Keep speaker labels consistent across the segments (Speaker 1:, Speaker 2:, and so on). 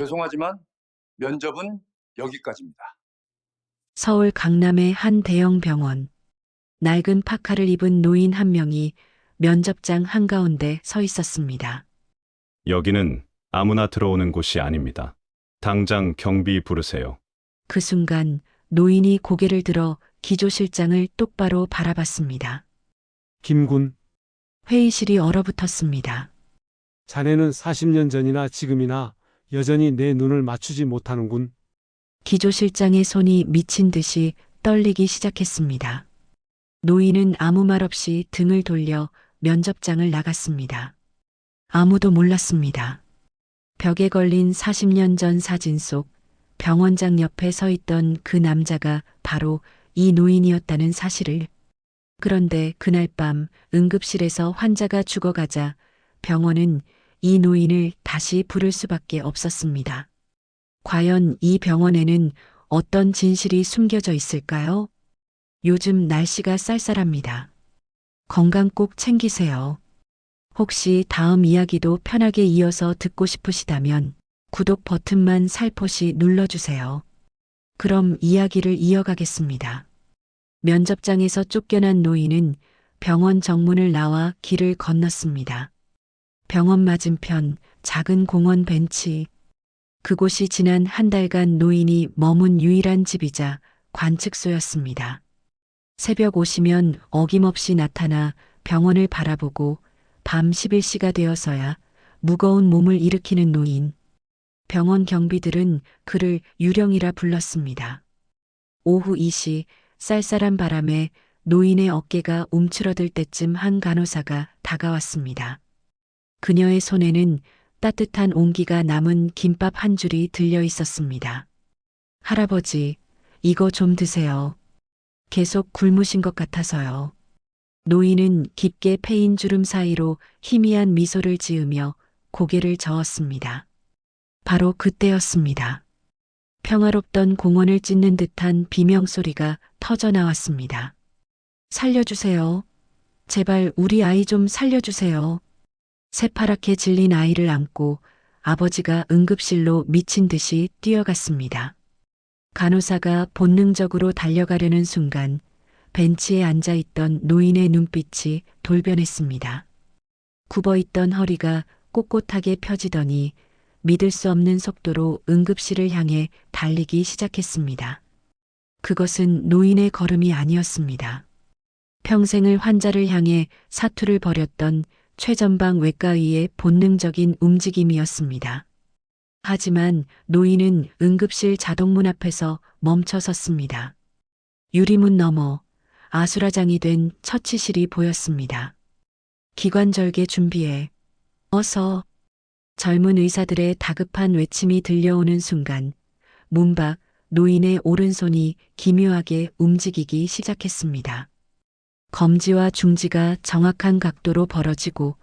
Speaker 1: 죄송하지만 면접은 여기까지입니다.
Speaker 2: 서울 강남의 한 대형 병원. 낡은 파카를 입은 노인 한 명이 면접장 한가운데 서 있었습니다.
Speaker 3: 여기는 아무나 들어오는 곳이 아닙니다. 당장 경비 부르세요.
Speaker 2: 그 순간 노인이 고개를 들어 기조실장을 똑바로 바라봤습니다.
Speaker 4: 김군,
Speaker 2: 회의실이 얼어붙었습니다.
Speaker 4: 자네는 40년 전이나 지금이나 여전히 내 눈을 맞추지 못하는군.
Speaker 2: 기조실장의 손이 미친 듯이 떨리기 시작했습니다. 노인은 아무 말 없이 등을 돌려 면접장을 나갔습니다. 아무도 몰랐습니다. 벽에 걸린 40년 전 사진 속 병원장 옆에 서 있던 그 남자가 바로 이 노인이었다는 사실을. 그런데 그날 밤 응급실에서 환자가 죽어가자 병원은 이 노인을 다시 부를 수밖에 없었습니다. 과연 이 병원에는 어떤 진실이 숨겨져 있을까요? 요즘 날씨가 쌀쌀합니다. 건강 꼭 챙기세요. 혹시 다음 이야기도 편하게 이어서 듣고 싶으시다면 구독 버튼만 살포시 눌러주세요. 그럼 이야기를 이어가겠습니다. 면접장에서 쫓겨난 노인은 병원 정문을 나와 길을 건넜습니다. 병원 맞은편 작은 공원 벤치. 그곳이 지난 한 달간 노인이 머문 유일한 집이자 관측소였습니다. 새벽 5시면 어김없이 나타나 병원을 바라보고 밤 11시가 되어서야 무거운 몸을 일으키는 노인. 병원 경비들은 그를 유령이라 불렀습니다. 오후 2시 쌀쌀한 바람에 노인의 어깨가 움츠러들 때쯤 한 간호사가 다가왔습니다. 그녀의 손에는 따뜻한 온기가 남은 김밥 한 줄이 들려 있었습니다. 할아버지, 이거 좀 드세요. 계속 굶으신 것 같아서요. 노인은 깊게 패인 주름 사이로 희미한 미소를 지으며 고개를 저었습니다. 바로 그때였습니다. 평화롭던 공원을 찢는 듯한 비명소리가 터져 나왔습니다. 살려주세요. 제발 우리 아이 좀 살려주세요. 새파랗게 질린 아이를 안고 아버지가 응급실로 미친 듯이 뛰어갔습니다. 간호사가 본능적으로 달려가려는 순간 벤치에 앉아있던 노인의 눈빛이 돌변했습니다. 굽어있던 허리가 꼿꼿하게 펴지더니 믿을 수 없는 속도로 응급실을 향해 달리기 시작했습니다. 그것은 노인의 걸음이 아니었습니다. 평생을 환자를 향해 사투를 벌였던 최전방 외과의의 본능적인 움직임이었습니다. 하지만 노인은 응급실 자동문 앞에서 멈춰 섰습니다. 유리문 너머 아수라장이 된 처치실이 보였습니다. 기관절개 준비해. 어서. 젊은 의사들의 다급한 외침이 들려오는 순간 문 밖 노인의 오른손이 기묘하게 움직이기 시작했습니다. 검지와 중지가 정확한 각도로 벌어지고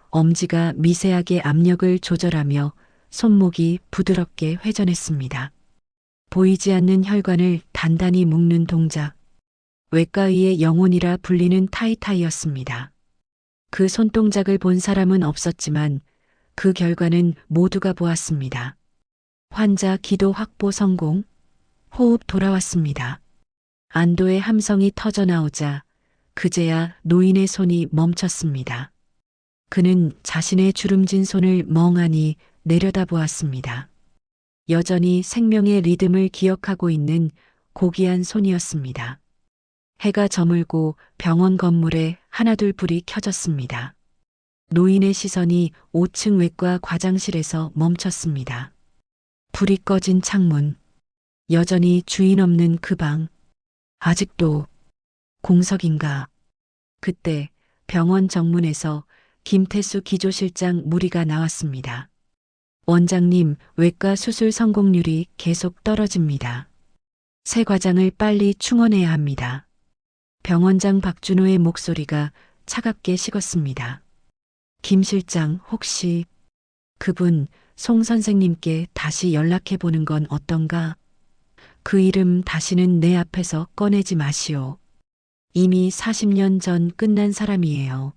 Speaker 2: 엄지가 미세하게 압력을 조절하며 손목이 부드럽게 회전했습니다. 보이지 않는 혈관을 단단히 묶는 동작. 외과의의 영혼이라 불리는 타이타이였습니다. 그 손동작을 본 사람은 없었지만 그 결과는 모두가 보았습니다. 환자 기도 확보 성공. 호흡 돌아왔습니다. 안도의 함성이 터져 나오자 그제야 노인의 손이 멈췄습니다. 그는 자신의 주름진 손을 멍하니 내려다보았습니다. 여전히 생명의 리듬을 기억하고 있는 고귀한 손이었습니다. 해가 저물고 병원 건물에 하나둘 불이 켜졌습니다. 노인의 시선이 5층 외과 과장실에서 멈췄습니다. 불이 꺼진 창문. 여전히 주인 없는 그 방. 아직도 공석인가. 그때 병원 정문에서 김태수 기조실장 무리가 나왔습니다. 원장님, 외과 수술 성공률이 계속 떨어집니다. 새 과장을 빨리 충원해야 합니다. 병원장 박준호의 목소리가 차갑게 식었습니다. 김 실장, 혹시 그분 송 선생님께 다시 연락해 보는 건 어떤가? 그 이름 다시는 내 앞에서 꺼내지 마시오. 이미 40년 전 끝난 사람이에요.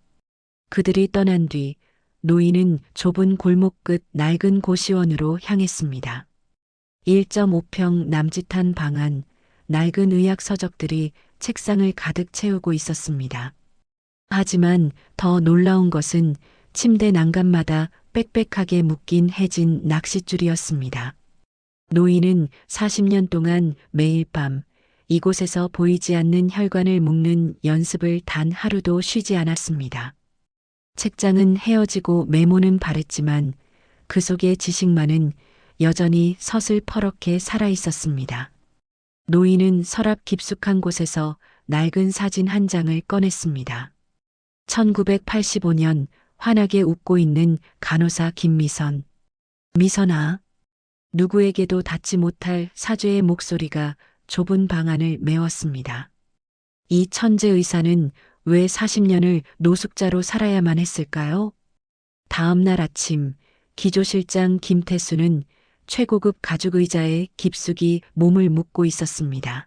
Speaker 2: 그들이 떠난 뒤 노인은 좁은 골목 끝 낡은 고시원으로 향했습니다. 1.5평 남짓한 방 안, 낡은 의학 서적들이 책상을 가득 채우고 있었습니다. 하지만 더 놀라운 것은 침대 난간마다 빽빽하게 묶인 해진 낚싯줄이었습니다. 노인은 40년 동안 매일 밤 이곳에서 보이지 않는 혈관을 묶는 연습을 단 하루도 쉬지 않았습니다. 책장은 헤어지고 메모는 바랬지만 그 속의 지식만은 여전히 서슬퍼렇게 살아 있었습니다. 노인은 서랍 깊숙한 곳에서 낡은 사진 한 장을 꺼냈습니다. 1985년 환하게 웃고 있는 간호사 김미선. 미선아. 누구에게도 닿지 못할 사죄의 목소리가 좁은 방 안을 메웠습니다. 이 천재 의사는 왜 40년을 노숙자로 살아야만 했을까요? 다음 날 아침 기조실장 김태수는 최고급 가죽 의자에 깊숙이 몸을 묻고 있었습니다.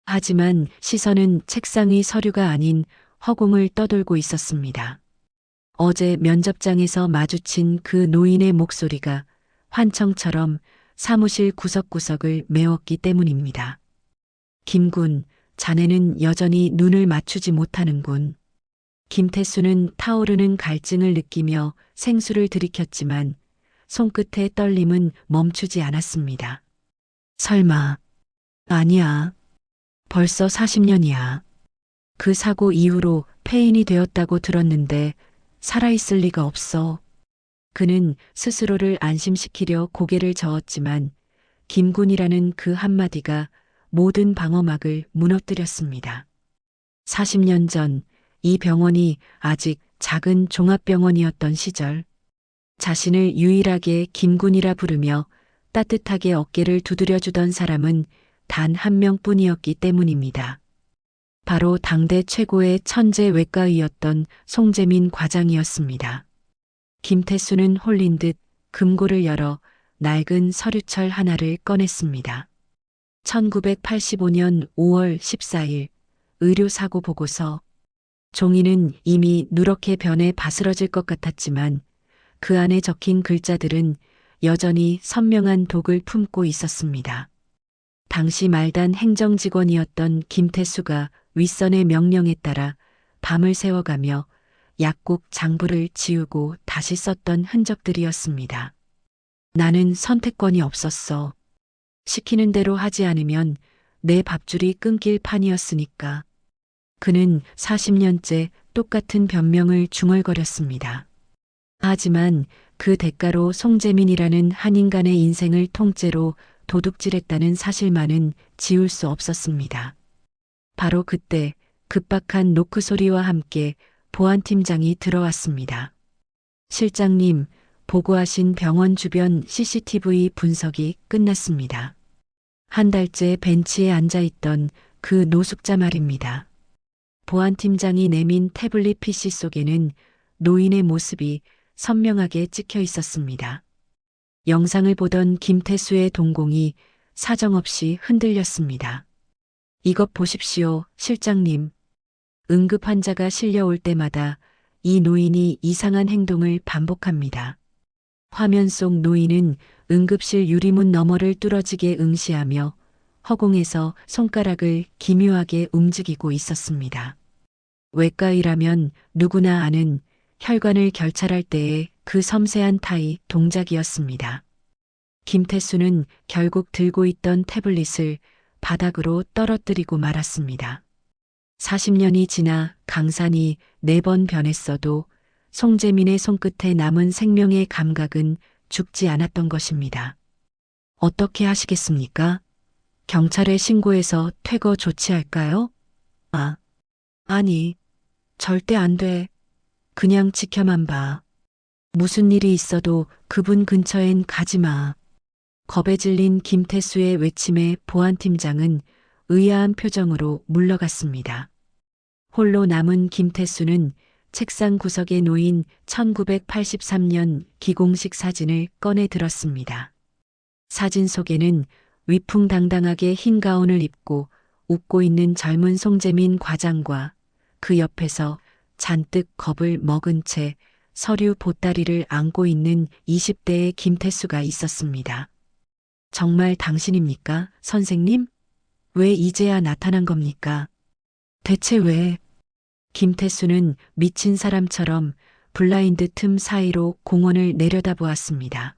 Speaker 2: 하지만 시선은 책상 위 서류가 아닌 허공을 떠돌고 있었습니다. 어제 면접장에서 마주친 그 노인의 목소리가 환청처럼 사무실 구석구석을 메웠기 때문입니다. 김군, 자네는 여전히 눈을 맞추지 못하는군. 김태수는 타오르는 갈증을 느끼며 생수를 들이켰지만 손끝의 떨림은 멈추지 않았습니다. 설마. 아니야. 벌써 40년이야. 그 사고 이후로 폐인이 되었다고 들었는데 살아있을 리가 없어. 그는 스스로를 안심시키려 고개를 저었지만 김군이라는 그 한마디가 모든 방어막을 무너뜨렸습니다. 40년 전 이 병원이 아직 작은 종합병원이었던 시절, 자신을 유일하게 김군이라 부르며 따뜻하게 어깨를 두드려주던 사람은 단 한 명뿐이었기 때문입니다. 바로 당대 최고의 천재 외과의였던 송재민 과장이었습니다. 김태수는 홀린 듯 금고를 열어 낡은 서류철 하나를 꺼냈습니다. 1985년 5월 14일 의료사고 보고서. 종이는 이미 누렇게 변해 바스러질 것 같았지만 그 안에 적힌 글자들은 여전히 선명한 독을 품고 있었습니다. 당시 말단 행정직원이었던 김태수가 윗선의 명령에 따라 밤을 새워가며 약국 장부를 지우고 다시 썼던 흔적들이었습니다. 나는 선택권이 없었어. 시키는 대로 하지 않으면 내 밥줄이 끊길 판이었으니까. 그는 40년째 똑같은 변명을 중얼거렸습니다. 하지만 그 대가로 송재민이라는 한 인간의 인생을 통째로 도둑질했다는 사실만은 지울 수 없었습니다. 바로 그때 급박한 노크 소리와 함께 보안팀장이 들어왔습니다. 실장님, 보고하신 병원 주변 CCTV 분석이 끝났습니다. 한 달째 벤치에 앉아있던 그 노숙자 말입니다. 보안팀장이 내민 태블릿 PC 속에는 노인의 모습이 선명하게 찍혀 있었습니다. 영상을 보던 김태수의 동공이 사정없이 흔들렸습니다. 이것 보십시오, 실장님. 응급 환자가 실려올 때마다 이 노인이 이상한 행동을 반복합니다. 화면 속 노인은 응급실 유리문 너머를 뚫어지게 응시하며 허공에서 손가락을 기묘하게 움직이고 있었습니다. 외과의라면 누구나 아는 혈관을 결찰할 때의 그 섬세한 타이 동작이었습니다. 김태수는 결국 들고 있던 태블릿을 바닥으로 떨어뜨리고 말았습니다. 40년이 지나 강산이 4번 변했어도 송재민의 손끝에 남은 생명의 감각은 죽지 않았던 것입니다. 어떻게 하시겠습니까? 경찰에 신고해서 퇴거 조치할까요? 아니, 절대 안 돼. 그냥 지켜만 봐. 무슨 일이 있어도 그분 근처엔 가지 마. 겁에 질린 김태수의 외침에 보안팀장은 의아한 표정으로 물러갔습니다. 홀로 남은 김태수는 책상 구석에 놓인 1983년 기공식 사진을 꺼내 들었습니다. 사진 속에는 위풍당당하게 흰 가운을 입고 웃고 있는 젊은 송재민 과장과 그 옆에서 잔뜩 겁을 먹은 채 서류 보따리를 안고 있는 20대의 김태수가 있었습니다. 정말 당신입니까, 선생님? 왜 이제야 나타난 겁니까? 대체 왜? 김태수는 미친 사람처럼 블라인드 틈 사이로 공원을 내려다보았습니다.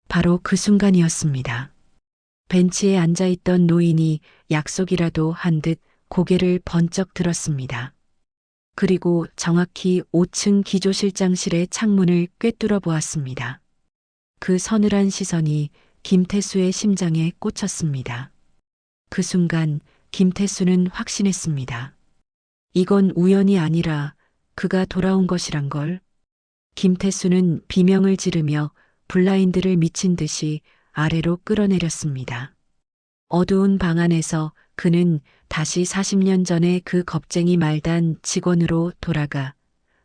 Speaker 2: 바로 그 순간이었습니다. 벤치에 앉아있던 노인이 약속이라도 한 듯 고개를 번쩍 들었습니다. 그리고 정확히 5층 기조실장실의 창문을 꿰뚫어 보았습니다. 그 서늘한 시선이 김태수의 심장에 꽂혔습니다. 그 순간 김태수는 확신했습니다. 이건 우연이 아니라 그가 돌아온 것이란 걸. 김태수는 비명을 지르며 블라인드를 미친 듯이 아래로 끌어내렸습니다. 어두운 방 안에서 그는 다시 40년 전의 그 겁쟁이 말단 직원으로 돌아가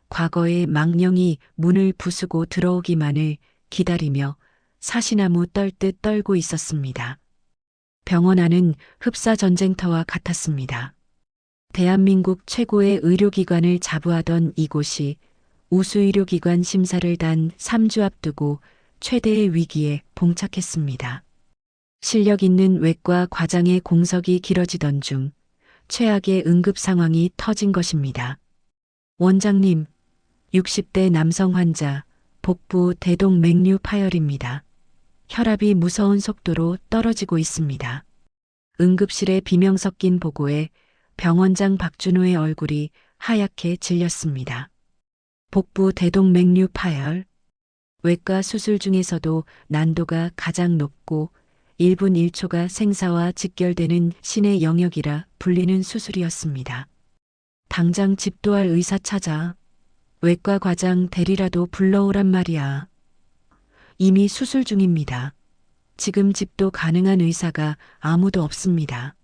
Speaker 2: 과거의 망령이 문을 부수고 들어오기만을 기다리며 사시나무 떨듯 떨고 있었습니다. 병원 안은 흡사 전쟁터와 같았습니다. 대한민국 최고의 의료기관을 자부하던 이곳이 우수의료기관 심사를 단 3주 앞두고 최대의 위기에 봉착했습니다. 실력 있는 외과 과장의 공석이 길어지던 중 최악의 응급 상황이 터진 것입니다. 원장님, 60대 남성 환자, 복부 대동맥류 파열입니다. 혈압이 무서운 속도로 떨어지고 있습니다. 응급실의 비명 섞인 보고에 병원장 박준호의 얼굴이 하얗게 질렸습니다. 복부 대동맥류 파열. 외과 수술 중에서도 난도가 가장 높고 1분 1초가 생사와 직결되는 신의 영역이라 불리는 수술이었습니다. 당장 집도할 의사 찾아. 외과 과장 대리라도 불러오란 말이야. 이미 수술 중입니다. 지금 집도 가능한 의사가 아무도 없습니다.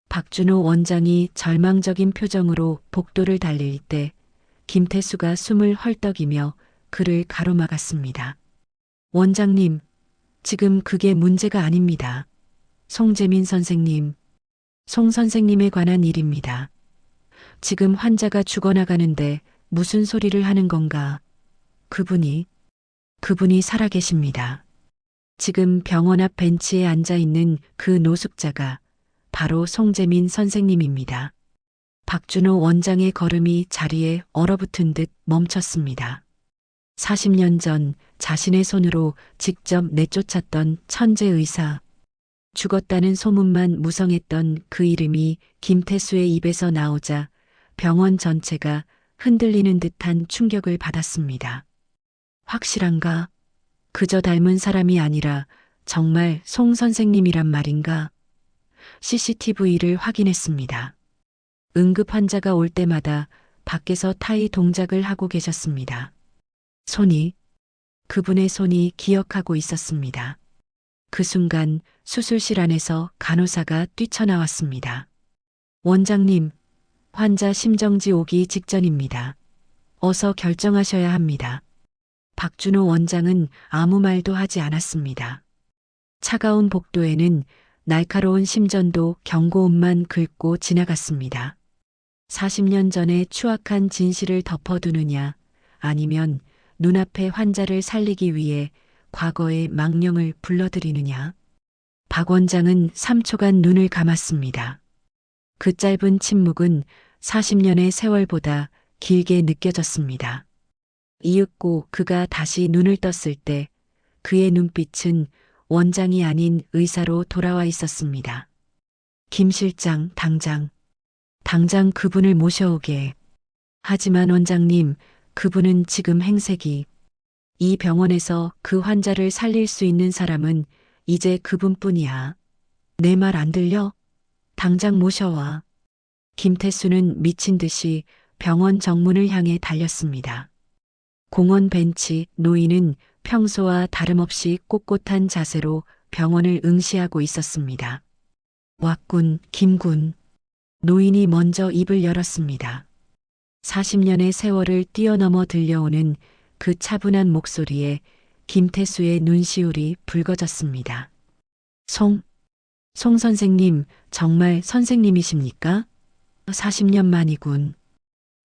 Speaker 2: 박준호 원장이 절망적인 표정으로 복도를 달릴 때 김태수가 숨을 헐떡이며 그를 가로막았습니다. 원장님, 지금 그게 문제가 아닙니다. 송재민 선생님, 송 선생님에 관한 일입니다. 지금 환자가 죽어나가는데 무슨 소리를 하는 건가? 그분이 살아계십니다. 지금 병원 앞 벤치에 앉아 있는 그 노숙자가 바로 송재민 선생님입니다. 박준호 원장의 걸음이 자리에 얼어붙은 듯 멈췄습니다. 40년 전 자신의 손으로 직접 내쫓았던 천재 의사. 죽었다는 소문만 무성했던 그 이름이 김태수의 입에서 나오자 병원 전체가 흔들리는 듯한 충격을 받았습니다. 확실한가? 그저 닮은 사람이 아니라 정말 송 선생님이란 말인가? CCTV를 확인했습니다. 응급 환자가 올 때마다 밖에서 타이 동작을 하고 계셨습니다. 그분의 손이 기억하고 있었습니다. 그 순간 수술실 안에서 간호사가 뛰쳐나왔습니다. 원장님, 환자 심정지 오기 직전입니다. 어서 결정하셔야 합니다. 박준호 원장은 아무 말도 하지 않았습니다. 차가운 복도에는 날카로운 심전도 경고음만 긁고 지나갔습니다. 40년 전의 추악한 진실을 덮어두느냐, 아니면 눈앞의 환자를 살리기 위해 과거의 망령을 불러들이느냐. 박 원장은 3초간 눈을 감았습니다. 그 짧은 침묵은 40년의 세월보다 길게 느껴졌습니다. 이윽고 그가 다시 눈을 떴을 때 그의 눈빛은 원장이 아닌 의사로 돌아와 있었습니다. 김 실장, 당장 그분을 모셔오게. 하지만 원장님, 그분은 지금 행색이. 이 병원에서 그 환자를 살릴 수 있는 사람은 이제 그분뿐이야. 내 말 안 들려? 당장 모셔와. 김태수는 미친 듯이 병원 정문을 향해 달렸습니다. 공원 벤치 노인은 평소와 다름없이 꼿꼿한 자세로 병원을 응시하고 있었습니다. 왔군, 김군. 노인이 먼저 입을 열었습니다. 40년의 세월을 뛰어넘어 들려오는 그 차분한 목소리에 김태수의 눈시울이 붉어졌습니다. 송 선생님, 정말 선생님이십니까? 40년 만이군.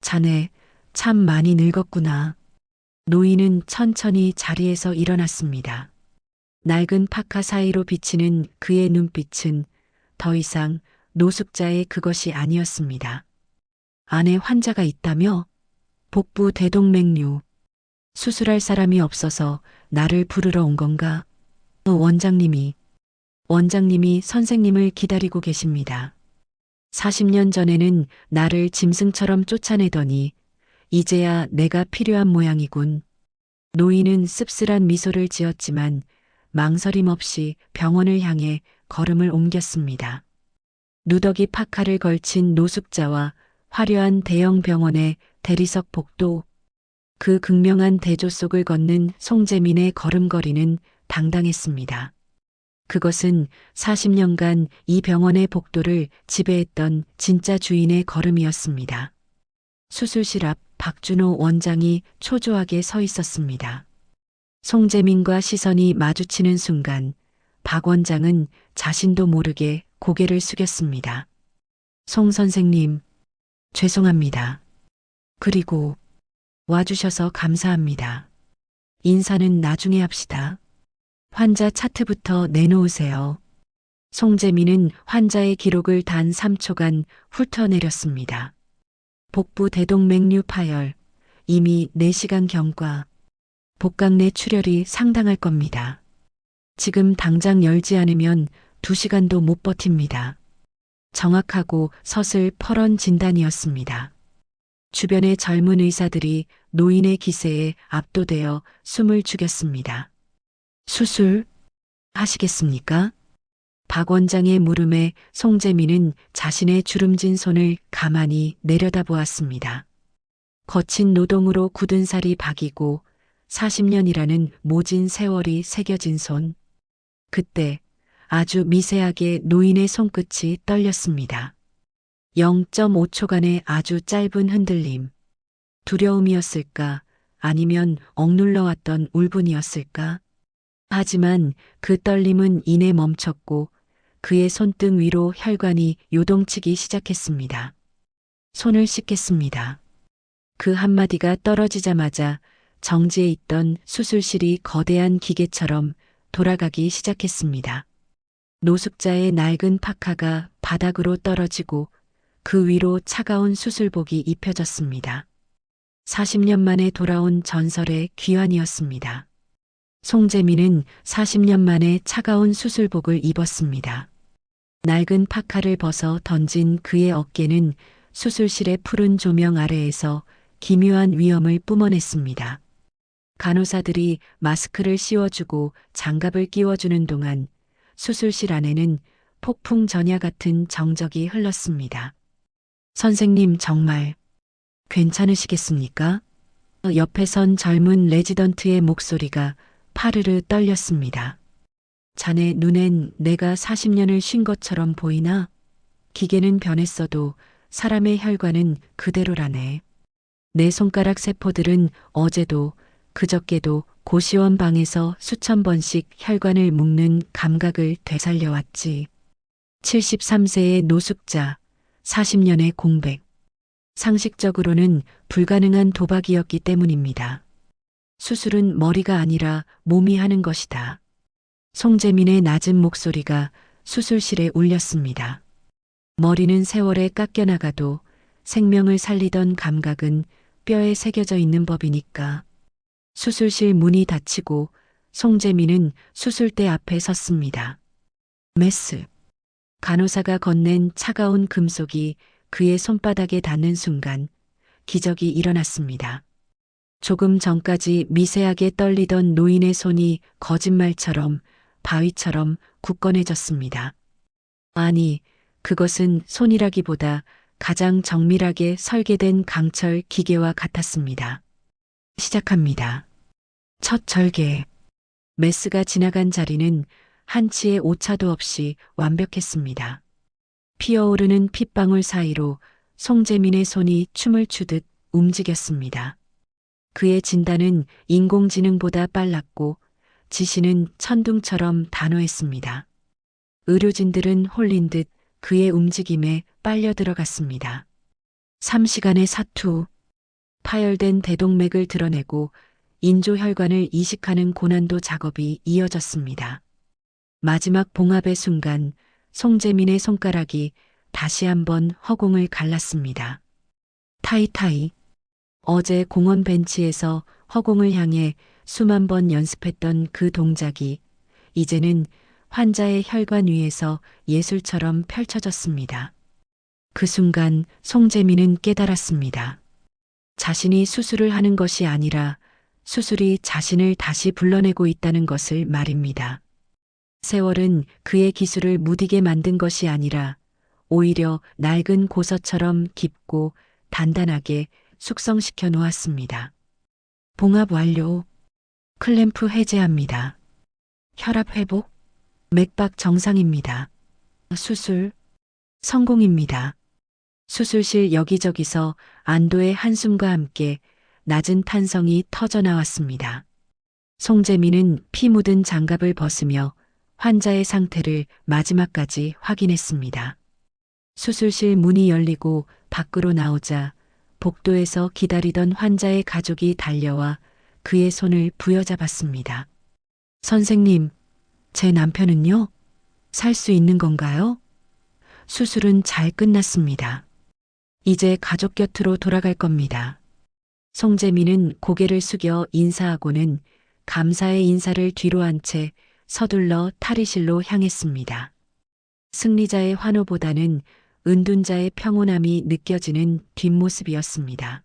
Speaker 2: 자네 참 많이 늙었구나. 노인은 천천히 자리에서 일어났습니다. 낡은 파카 사이로 비치는 그의 눈빛은 더 이상 노숙자의 그것이 아니었습니다. 안에 환자가 있다며? 복부 대동맥류. 수술할 사람이 없어서 나를 부르러 온 건가? 원장님이 선생님을 기다리고 계십니다. 40년 전에는 나를 짐승처럼 쫓아내더니 이제야 내가 필요한 모양이군. 노인은 씁쓸한 미소를 지었지만 망설임 없이 병원을 향해 걸음을 옮겼습니다. 누더기 파카를 걸친 노숙자와 화려한 대형 병원의 대리석 복도, 그 극명한 대조 속을 걷는 송재민의 걸음걸이는 당당했습니다. 그것은 40년간 이 병원의 복도를 지배했던 진짜 주인의 걸음이었습니다. 수술실 앞 박준호 원장이 초조하게 서 있었습니다. 송재민과 시선이 마주치는 순간 박 원장은 자신도 모르게 고개를 숙였습니다. 송 선생님, 죄송합니다. 그리고 와주셔서 감사합니다. 인사는 나중에 합시다. 환자 차트부터 내놓으세요. 송재민은 환자의 기록을 단 3초간 훑어내렸습니다. 복부 대동맥류 파열, 이미 4시간 경과, 복강 내 출혈이 상당할 겁니다. 지금 당장 열지 않으면 2시간도 못 버팁니다. 정확하고 서슬퍼런 진단이었습니다. 주변의 젊은 의사들이 노인의 기세에 압도되어 숨을 죽였습니다. 수술 하시겠습니까? 박 원장의 물음에 송재민은 자신의 주름진 손을 가만히 내려다보았습니다. 거친 노동으로 굳은 살이 박이고 40년이라는 모진 세월이 새겨진 손. 그때 아주 미세하게 노인의 손끝이 떨렸습니다. 0.5초간의 아주 짧은 흔들림. 두려움이었을까? 아니면 억눌러왔던 울분이었을까? 하지만 그 떨림은 이내 멈췄고 그의 손등 위로 혈관이 요동치기 시작했습니다. 손을 씻겠습니다. 그 한마디가 떨어지자마자 정지해 있던 수술실이 거대한 기계처럼 돌아가기 시작했습니다. 노숙자의 낡은 파카가 바닥으로 떨어지고 그 위로 차가운 수술복이 입혀졌습니다. 40년 만에 돌아온 전설의 귀환이었습니다. 송재민은 40년 만에 차가운 수술복을 입었습니다. 낡은 파카를 벗어 던진 그의 어깨는 수술실의 푸른 조명 아래에서 기묘한 위엄을 뿜어냈습니다. 간호사들이 마스크를 씌워주고 장갑을 끼워주는 동안 수술실 안에는 폭풍 전야 같은 정적이 흘렀습니다. 선생님 정말 괜찮으시겠습니까? 옆에 선 젊은 레지던트의 목소리가 파르르 떨렸습니다. 자네 눈엔 내가 40년을 쉰 것처럼 보이나? 기계는 변했어도 사람의 혈관은 그대로라네. 내 손가락 세포들은 어제도 그저께도 고시원 방에서 수천 번씩 혈관을 묶는 감각을 되살려왔지. 73세의 노숙자, 40년의 공백. 상식적으로는 불가능한 도박이었기 때문입니다. 수술은 머리가 아니라 몸이 하는 것이다. 송재민의 낮은 목소리가 수술실에 울렸습니다. 머리는 세월에 깎여나가도 생명을 살리던 감각은 뼈에 새겨져 있는 법이니까. 수술실 문이 닫히고 송재민은 수술대 앞에 섰습니다. 메스. 간호사가 건넨 차가운 금속이 그의 손바닥에 닿는 순간 기적이 일어났습니다. 조금 전까지 미세하게 떨리던 노인의 손이 거짓말처럼 바위처럼 굳건해졌습니다. 아니, 그것은 손이라기보다 가장 정밀하게 설계된 강철 기계와 같았습니다. 시작합니다. 첫 절개. 메스가 지나간 자리는 한치의 오차도 없이 완벽했습니다. 피어오르는 핏방울 사이로 송재민의 손이 춤을 추듯 움직였습니다. 그의 진단은 인공지능보다 빨랐고 지시는 천둥처럼 단호했습니다. 의료진들은 홀린 듯 그의 움직임에 빨려 들어갔습니다. 3시간의 사투. 파열된 대동맥을 드러내고 인조혈관을 이식하는 고난도 작업이 이어졌습니다. 마지막 봉합의 순간 송재민의 손가락이 다시 한번 허공을 갈랐습니다. 타이타이. 어제 공원 벤치에서 허공을 향해 수만 번 연습했던 그 동작이 이제는 환자의 혈관 위에서 예술처럼 펼쳐졌습니다. 그 순간 송재민은 깨달았습니다. 자신이 수술을 하는 것이 아니라 수술이 자신을 다시 불러내고 있다는 것을 말입니다. 세월은 그의 기술을 무디게 만든 것이 아니라 오히려 낡은 고서처럼 깊고 단단하게 숙성시켜 놓았습니다. 봉합 완료. 클램프 해제합니다. 혈압 회복. 맥박 정상입니다. 수술 성공입니다. 수술실 여기저기서 안도의 한숨과 함께 낮은 탄성이 터져 나왔습니다. 송재민은 피 묻은 장갑을 벗으며 환자의 상태를 마지막까지 확인했습니다. 수술실 문이 열리고 밖으로 나오자 복도에서 기다리던 환자의 가족이 달려와 그의 손을 부여잡았습니다. 선생님, 제 남편은요? 살 수 있는 건가요? 수술은 잘 끝났습니다. 이제 가족 곁으로 돌아갈 겁니다. 송재민은 고개를 숙여 인사하고는 감사의 인사를 뒤로 한 채 서둘러 탈의실로 향했습니다. 승리자의 환호보다는 은둔자의 평온함이 느껴지는 뒷모습이었습니다.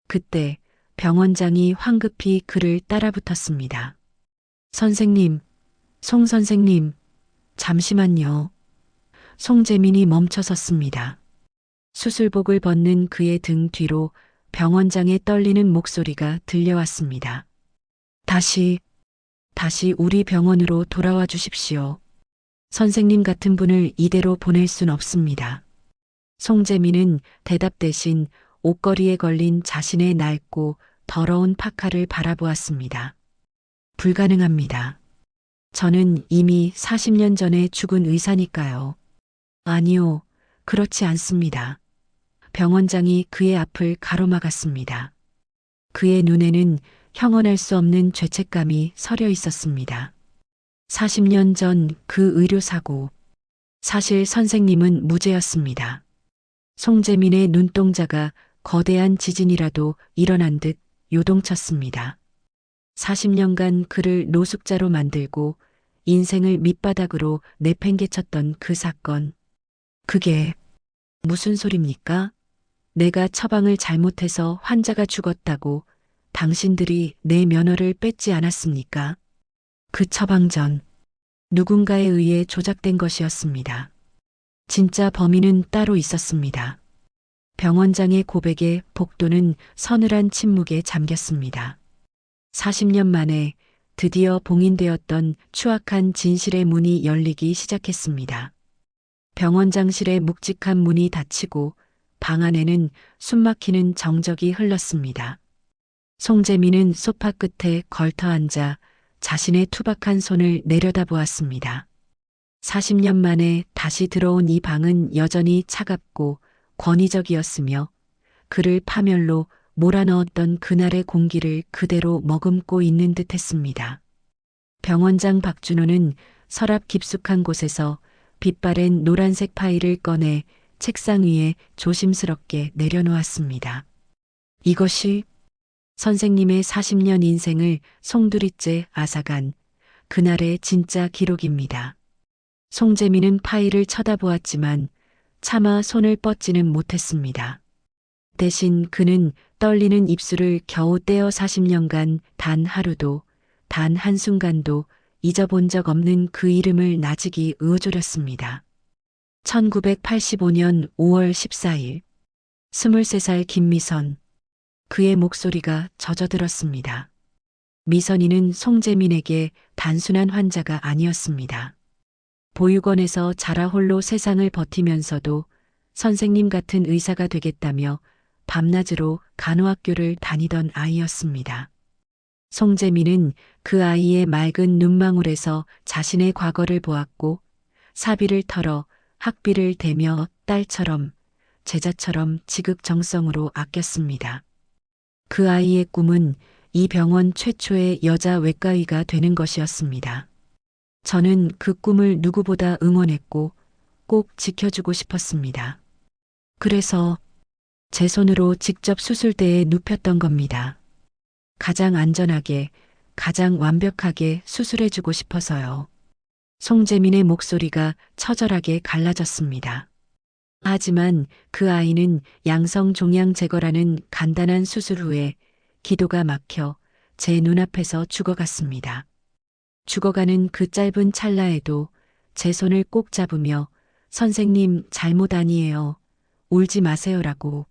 Speaker 2: 그때 병원장이 황급히 그를 따라붙었습니다. 선생님, 송 선생님, 잠시만요. 송재민이 멈춰섰습니다. 수술복을 벗는 그의 등 뒤로 병원장의 떨리는 목소리가 들려왔습니다. 다시 우리 병원으로 돌아와 주십시오. 선생님 같은 분을 이대로 보낼 순 없습니다. 송재민은 대답 대신 옷걸이에 걸린 자신의 낡고 더러운 파카를 바라보았습니다. 불가능합니다. 저는 이미 40년 전에 죽은 의사니까요. 아니요, 그렇지 않습니다. 병원장이 그의 앞을 가로막았습니다. 그의 눈에는 형언할 수 없는 죄책감이 서려 있었습니다. 40년 전 그 의료사고. 사실 선생님은 무죄였습니다. 송재민의 눈동자가 거대한 지진이라도 일어난 듯 요동쳤습니다. 40년간 그를 노숙자로 만들고 인생을 밑바닥으로 내팽개쳤던 그 사건. 그게 무슨 소립니까? 내가 처방을 잘못해서 환자가 죽었다고 당신들이 내 면허를 뺏지 않았습니까? 그 처방 전 누군가에 의해 조작된 것이었습니다. 진짜 범인은 따로 있었습니다. 병원장의 고백에 복도는 서늘한 침묵에 잠겼습니다. 40년 만에 드디어 봉인되었던 추악한 진실의 문이 열리기 시작했습니다. 병원장실의 묵직한 문이 닫히고 방 안에는 숨막히는 정적이 흘렀습니다. 송재민은 소파 끝에 걸터 앉아 자신의 투박한 손을 내려다보았습니다. 40년 만에 다시 들어온 이 방은 여전히 차갑고 권위적이었으며 그를 파멸로 몰아넣었던 그날의 공기를 그대로 머금고 있는 듯 했습니다. 병원장 박준호는 서랍 깊숙한 곳에서 빛바랜 노란색 파일을 꺼내 책상 위에 조심스럽게 내려놓았습니다. 이것이 선생님의 40년 인생을 송두리째 앗아간 그날의 진짜 기록입니다. 송재민은 파일을 쳐다보았지만 차마 손을 뻗지는 못했습니다. 대신 그는 떨리는 입술을 겨우 떼어 40년간 단 하루도, 단 한순간도 잊어본 적 없는 그 이름을 나직이 으어조렸습니다. 1985년 5월 14일, 23살 김미선. 그의 목소리가 젖어들었습니다. 미선이는 송재민에게 단순한 환자가 아니었습니다. 보육원에서 자라 홀로 세상을 버티면서도 선생님 같은 의사가 되겠다며 밤낮으로 간호학교를 다니던 아이였습니다. 송재민은 그 아이의 맑은 눈망울에서 자신의 과거를 보았고 사비를 털어 학비를 대며 딸처럼 제자처럼 지극정성으로 아꼈습니다. 그 아이의 꿈은 이 병원 최초의 여자 외과의가 되는 것이었습니다. 저는 그 꿈을 누구보다 응원했고 꼭 지켜주고 싶었습니다. 그래서 제 손으로 직접 수술대에 눕혔던 겁니다. 가장 안전하게, 가장 완벽하게 수술해주고 싶어서요. 송재민의 목소리가 처절하게 갈라졌습니다. 하지만 그 아이는 양성 종양 제거라는 간단한 수술 후에 기도가 막혀 제 눈앞에서 죽어갔습니다. 죽어가는 그 짧은 찰나에도 제 손을 꼭 잡으며 선생님 잘못 아니에요. 울지 마세요라고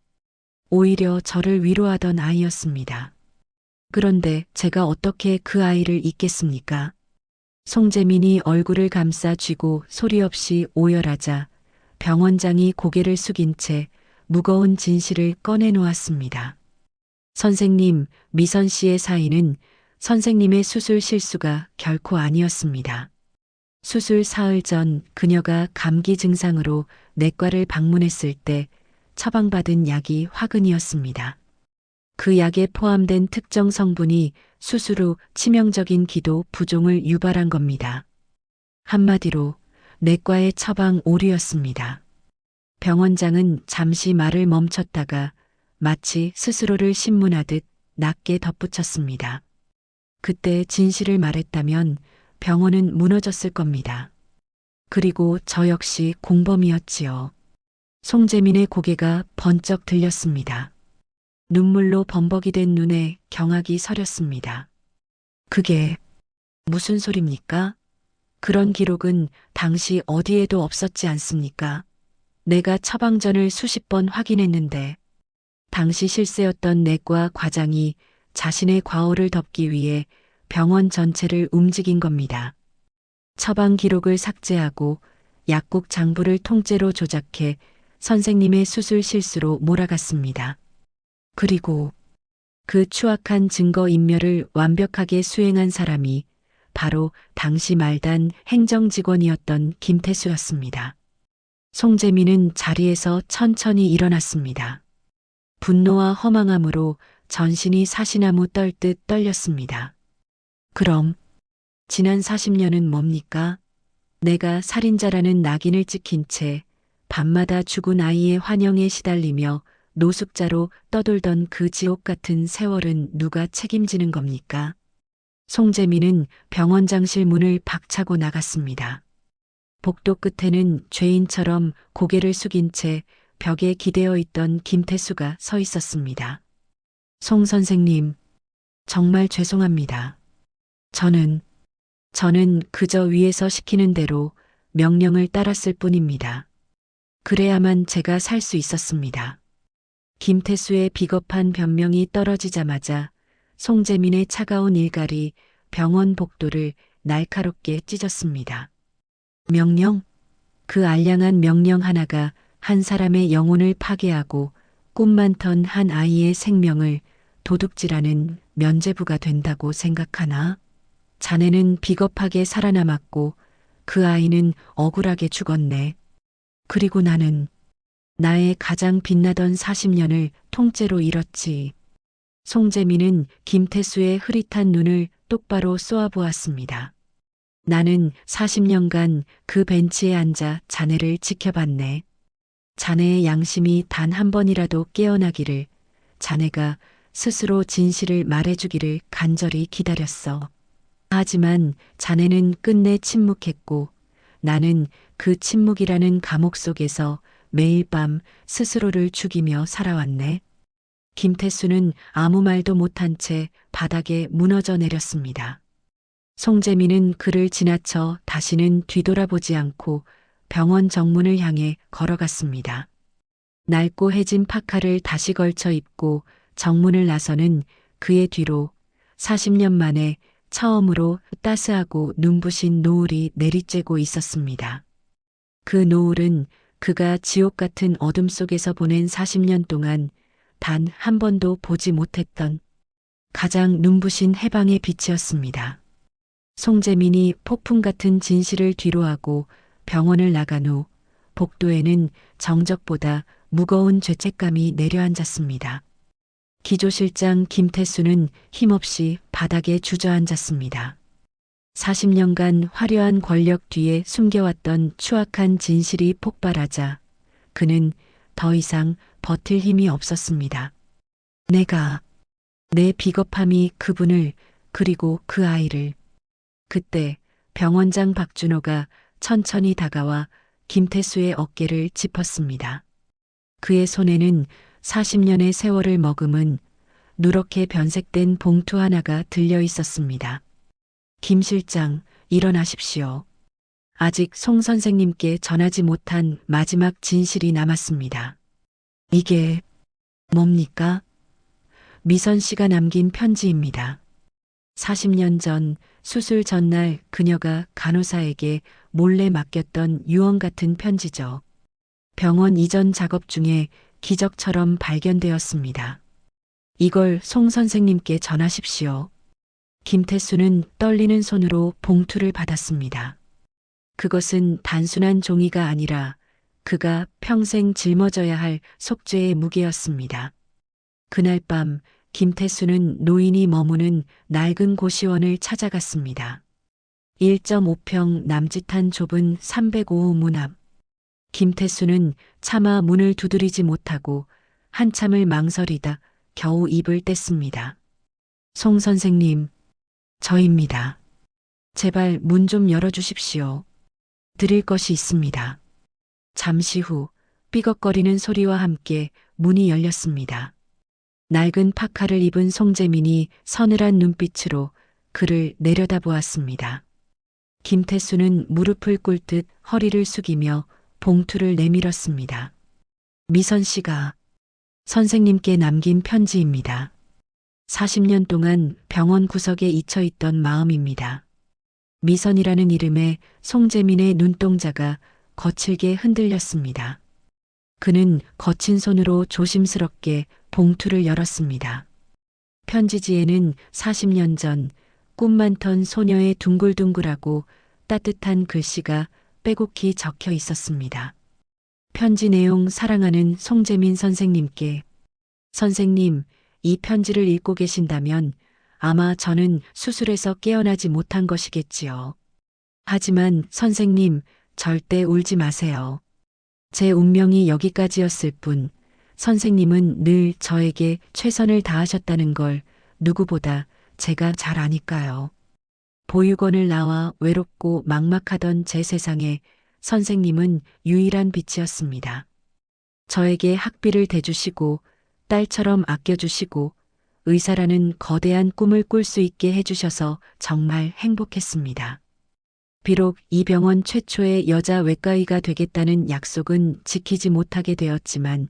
Speaker 2: 오히려 저를 위로하던 아이였습니다. 그런데 제가 어떻게 그 아이를 잊겠습니까? 송재민이 얼굴을 감싸 쥐고 소리 없이 오열하자 병원장이 고개를 숙인 채 무거운 진실을 꺼내놓았습니다. 선생님, 미선 씨의 사인은 선생님의 수술 실수가 결코 아니었습니다. 수술 사흘 전 그녀가 감기 증상으로 내과를 방문했을 때 처방받은 약이 화근이었습니다. 그 약에 포함된 특정 성분이 수술 후 치명적인 기도 부종을 유발한 겁니다. 한마디로 내과의 처방 오류였습니다. 병원장은 잠시 말을 멈췄다가 마치 스스로를 신문하듯 낮게 덧붙였습니다. 그때 진실을 말했다면 병원은 무너졌을 겁니다. 그리고 저 역시 공범이었지요. 송재민의 고개가 번쩍 들렸습니다. 눈물로 범벅이 된 눈에 경악이 서렸습니다. 그게 무슨 소립니까? 그런 기록은 당시 어디에도 없었지 않습니까? 내가 처방전을 수십 번 확인했는데 당시 실세였던 내과 과장이 자신의 과오를 덮기 위해 병원 전체를 움직인 겁니다. 처방 기록을 삭제하고 약국 장부를 통째로 조작해 선생님의 수술 실수로 몰아갔습니다. 그리고 그 추악한 증거 인멸을 완벽하게 수행한 사람이 바로 당시 말단 행정직원이었던 김태수였습니다. 송재민은 자리에서 천천히 일어났습니다. 분노와 허망함으로 전신이 사시나무 떨듯 떨렸습니다. 그럼 지난 40년은 뭡니까? 내가 살인자라는 낙인을 찍힌 채 밤마다 죽은 아이의 환영에 시달리며 노숙자로 떠돌던 그 지옥 같은 세월은 누가 책임지는 겁니까? 송재민은 병원장실 문을 박차고 나갔습니다. 복도 끝에는 죄인처럼 고개를 숙인 채 벽에 기대어 있던 김태수가 서 있었습니다. 송 선생님, 정말 죄송합니다. 저는 그저 위에서 시키는 대로 명령을 따랐을 뿐입니다. 그래야만 제가 살 수 있었습니다. 김태수의 비겁한 변명이 떨어지자마자 송재민의 차가운 일갈이 병원 복도를 날카롭게 찢었습니다. 명령? 그 알량한 명령 하나가 한 사람의 영혼을 파괴하고 꿈 많던 한 아이의 생명을 도둑질하는 면죄부가 된다고 생각하나? 자네는 비겁하게 살아남았고 그 아이는 억울하게 죽었네. 그리고 나는 나의 가장 빛나던 40년을 통째로 잃었지. 송재민은 김태수의 흐릿한 눈을 똑바로 쏘아보았습니다. 나는 40년간 그 벤치에 앉아 자네를 지켜봤네. 자네의 양심이 단 한 번이라도 깨어나기를, 자네가 스스로 진실을 말해주기를 간절히 기다렸어. 하지만 자네는 끝내 침묵했고 나는 그 침묵이라는 감옥 속에서 매일 밤 스스로를 죽이며 살아왔네. 김태수는 아무 말도 못한 채 바닥에 무너져 내렸습니다. 송재민은 그를 지나쳐 다시는 뒤돌아보지 않고 병원 정문을 향해 걸어갔습니다. 낡고 해진 파카를 다시 걸쳐 입고 정문을 나서는 그의 뒤로 40년 만에 처음으로 따스하고 눈부신 노을이 내리쬐고 있었습니다. 그 노을은 그가 지옥 같은 어둠 속에서 보낸 40년 동안 단 한 번도 보지 못했던 가장 눈부신 해방의 빛이었습니다. 송재민이 폭풍 같은 진실을 뒤로하고 병원을 나간 후 복도에는 정적보다 무거운 죄책감이 내려앉았습니다. 기조실장 김태수는 힘없이 바닥에 주저앉았습니다. 40년간 화려한 권력 뒤에 숨겨왔던 추악한 진실이 폭발하자 그는 더 이상 버틸 힘이 없었습니다. 내 비겁함이 그분을 그리고 그 아이를. 그때 병원장 박준호가 천천히 다가와 김태수의 어깨를 짚었습니다. 그의 손에는 40년의 세월을 머금은 누렇게 변색된 봉투 하나가 들려 있었습니다. 김 실장, 일어나십시오. 아직 송 선생님께 전하지 못한 마지막 진실이 남았습니다. 이게 뭡니까? 미선 씨가 남긴 편지입니다. 40년 전 수술 전날 그녀가 간호사에게 몰래 맡겼던 유언 같은 편지죠. 병원 이전 작업 중에 기적처럼 발견되었습니다. 이걸 송 선생님께 전하십시오. 김태수는 떨리는 손으로 봉투를 받았습니다. 그것은 단순한 종이가 아니라 그가 평생 짊어져야 할 속죄의 무게였습니다. 그날 밤 김태수는 노인이 머무는 낡은 고시원을 찾아갔습니다. 1.5평 남짓한 좁은 305호 문 앞. 김태수는 차마 문을 두드리지 못하고 한참을 망설이다 겨우 입을 뗐습니다. 송 선생님, 저입니다. 제발 문 좀 열어주십시오. 드릴 것이 있습니다. 잠시 후 삐걱거리는 소리와 함께 문이 열렸습니다. 낡은 파카를 입은 송재민이 서늘한 눈빛으로 그를 내려다보았습니다. 김태수는 무릎을 꿇듯 허리를 숙이며 봉투를 내밀었습니다. 미선 씨가 선생님께 남긴 편지입니다. 40년 동안 병원 구석에 잊혀 있던 마음입니다. 미선이라는 이름에 송재민의 눈동자가 거칠게 흔들렸습니다. 그는 거친 손으로 조심스럽게 봉투를 열었습니다. 편지지에는 40년 전 꿈 많던 소녀의 둥글둥글하고 따뜻한 글씨가 빼곡히 적혀 있었습니다. 편지 내용 사랑하는 송재민 선생님께. 선생님, 이 편지를 읽고 계신다면 아마 저는 수술에서 깨어나지 못한 것이겠지요. 하지만 선생님, 절대 울지 마세요. 제 운명이 여기까지였을 뿐 선생님은 늘 저에게 최선을 다하셨다는 걸 누구보다 제가 잘 아니까요. 보육원을 나와 외롭고 막막하던 제 세상에 선생님은 유일한 빛이었습니다. 저에게 학비를 대주시고 딸처럼 아껴주시고 의사라는 거대한 꿈을 꿀 수 있게 해주셔서 정말 행복했습니다. 비록 이 병원 최초의 여자 외과의가 되겠다는 약속은 지키지 못하게 되었지만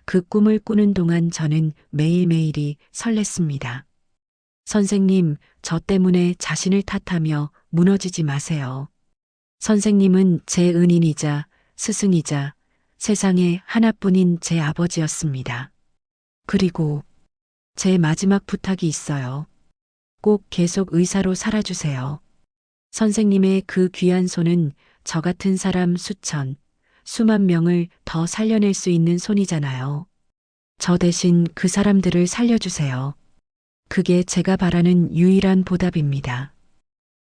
Speaker 2: 그 꿈을 꾸는 동안 저는 매일매일이 설렜습니다. 선생님, 저 때문에 자신을 탓하며 무너지지 마세요. 선생님은 제 은인이자 스승이자 세상에 하나뿐인 제 아버지였습니다. 그리고 제 마지막 부탁이 있어요. 꼭 계속 의사로 살아주세요. 선생님의 그 귀한 손은 저 같은 사람 수천, 수만 명을 더 살려낼 수 있는 손이잖아요. 저 대신 그 사람들을 살려주세요. 그게 제가 바라는 유일한 보답입니다.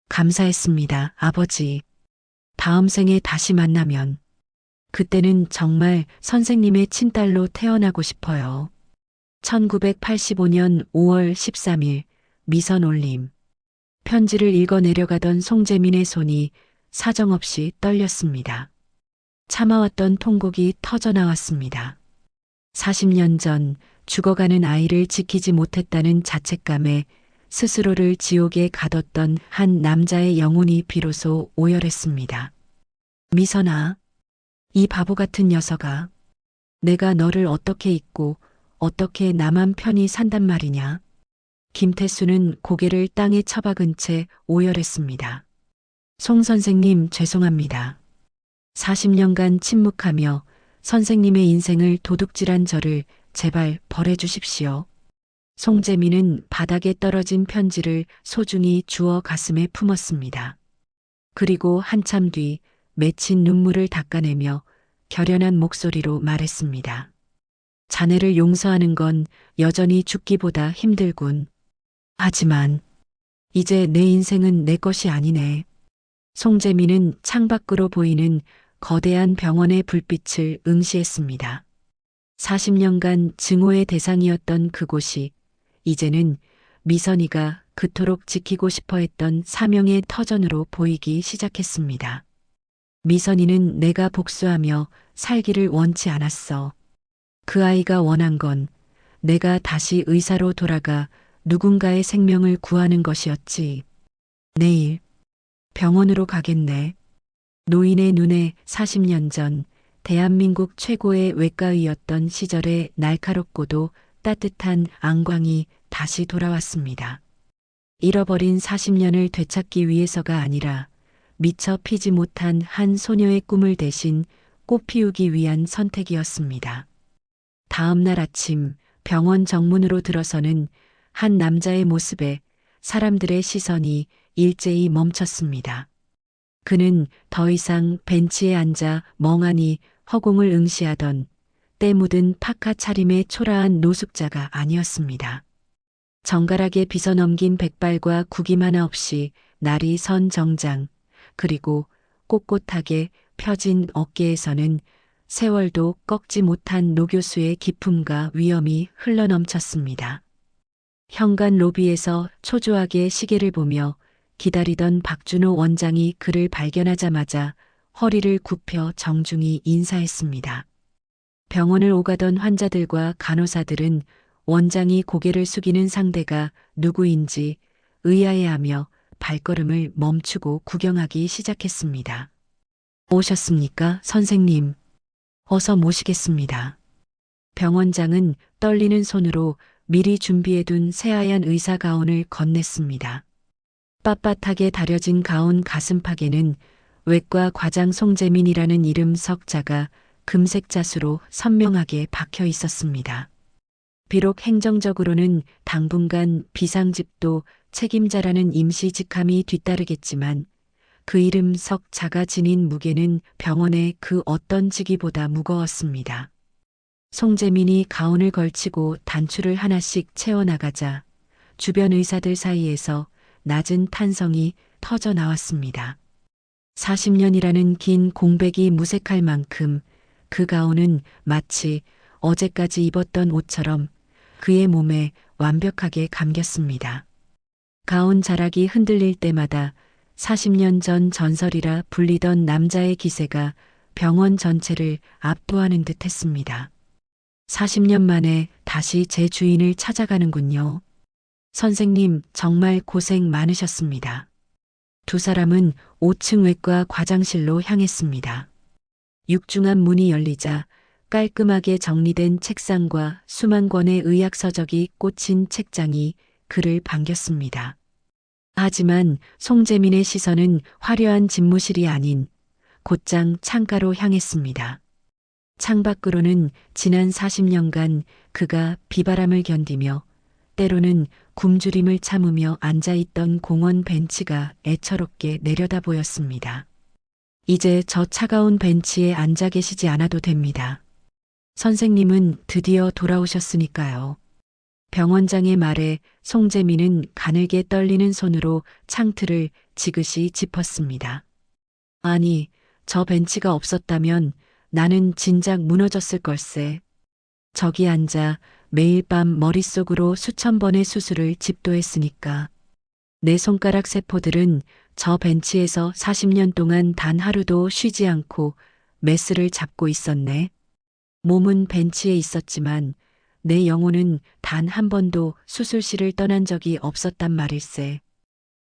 Speaker 2: 감사했습니다, 아버지. 다음 생에 다시 만나면 그때는 정말 선생님의 친딸로 태어나고 싶어요. 1985년 5월 13일 미선 올림. 편지를 읽어 내려가던 송재민의 손이 사정없이 떨렸습니다. 참아왔던 통곡이 터져나왔습니다. 40년 전 죽어가는 아이를 지키지 못했다는 자책감에 스스로를 지옥에 가뒀던 한 남자의 영혼이 비로소 오열했습니다. 미선아, 이 바보 같은 녀석아, 내가 너를 어떻게 잊고 어떻게 나만 편히 산단 말이냐. 김태수는 고개를 땅에 처박은 채 오열했습니다. 송 선생님 죄송합니다. 40년간 침묵하며 선생님의 인생을 도둑질한 저를 제발 벌해주십시오. 송재민은 바닥에 떨어진 편지를 소중히 주워 가슴에 품었습니다. 그리고 한참 뒤 맺힌 눈물을 닦아내며 결연한 목소리로 말했습니다. 자네를 용서하는 건 여전히 죽기보다 힘들군. 하지만 이제 내 인생은 내 것이 아니네. 송재민은 창밖으로 보이는 거대한 병원의 불빛을 응시했습니다. 40년간 증오의 대상이었던 그곳이 이제는 미선이가 그토록 지키고 싶어 했던 사명의 터전으로 보이기 시작했습니다. 미선이는 내가 복수하며 살기를 원치 않았어. 그 아이가 원한 건 내가 다시 의사로 돌아가 누군가의 생명을 구하는 것이었지. 내일 병원으로 가겠네. 노인의 눈에 40년 전 대한민국 최고의 외과의였던 시절의 날카롭고도 따뜻한 안광이 다시 돌아왔습니다. 잃어버린 40년을 되찾기 위해서가 아니라 미처 피지 못한 한 소녀의 꿈을 대신 꽃 피우기 위한 선택이었습니다. 다음 날 아침 병원 정문으로 들어서는 한 남자의 모습에 사람들의 시선이 일제히 멈췄습니다. 그는 더 이상 벤치에 앉아 멍하니 허공을 응시하던 때 묻은 파카 차림의 초라한 노숙자가 아니었습니다. 정갈하게 빗어넘긴 백발과 구김 하나 없이 날이 선 정장, 그리고 꼿꼿하게 펴진 어깨에서는 세월도 꺾지 못한 노교수의 기품과 위엄이 흘러넘쳤습니다. 현관 로비에서 초조하게 시계를 보며 기다리던 박준호 원장이 그를 발견하자마자 허리를 굽혀 정중히 인사했습니다. 병원을 오가던 환자들과 간호사들은 원장이 고개를 숙이는 상대가 누구인지 의아해하며 발걸음을 멈추고 구경하기 시작했습니다. 오셨습니까, 선생님? 어서 모시겠습니다. 병원장은 떨리는 손으로 미리 준비해둔 새하얀 의사 가운을 건넸습니다. 빳빳하게 다려진 가운 가슴팍에는 외과 과장 송재민이라는 이름 석자가 금색 자수로 선명하게 박혀 있었습니다. 비록 행정적으로는 당분간 비상집도 책임자라는 임시 직함이 뒤따르겠지만 그 이름 석자가 지닌 무게는 병원의 그 어떤 직위보다 무거웠습니다. 송재민이 가운을 걸치고 단추를 하나씩 채워나가자 주변 의사들 사이에서 낮은 탄성이 터져 나왔습니다. 40년이라는 긴 공백이 무색할 만큼 그 가운은 마치 어제까지 입었던 옷처럼 그의 몸에 완벽하게 감겼습니다. 가운 자락이 흔들릴 때마다 40년 전 전설이라 불리던 남자의 기세가 병원 전체를 압도하는 듯 했습니다. 40년 만에 다시 제 주인을 찾아가는군요. 선생님, 정말 고생 많으셨습니다. 두 사람은 5층 외과 과장실로 향했습니다. 육중한 문이 열리자 깔끔하게 정리된 책상과 수만 권의 의학 서적이 꽂힌 책장이 그를 반겼습니다. 하지만 송재민의 시선은 화려한 집무실이 아닌 곧장 창가로 향했습니다. 창밖으로는 지난 40년간 그가 비바람을 견디며 때로는 굶주림을 참으며 앉아있던 공원 벤치가 애처롭게 내려다 보였습니다. 이제 저 차가운 벤치에 앉아 계시지 않아도 됩니다. 선생님은 드디어 돌아오셨으니까요. 병원장의 말에 송재민은 가늘게 떨리는 손으로 창틀을 지그시 짚었습니다. 아니, 저 벤치가 없었다면 나는 진작 무너졌을 걸세. 저기 앉아 매일 밤 머릿속으로 수천 번의 수술을 집도했으니까. 내 손가락 세포들은 저 벤치에서 40년 동안 단 하루도 쉬지 않고 메스를 잡고 있었네. 몸은 벤치에 있었지만 내 영혼은 단 한 번도 수술실을 떠난 적이 없었단 말일세.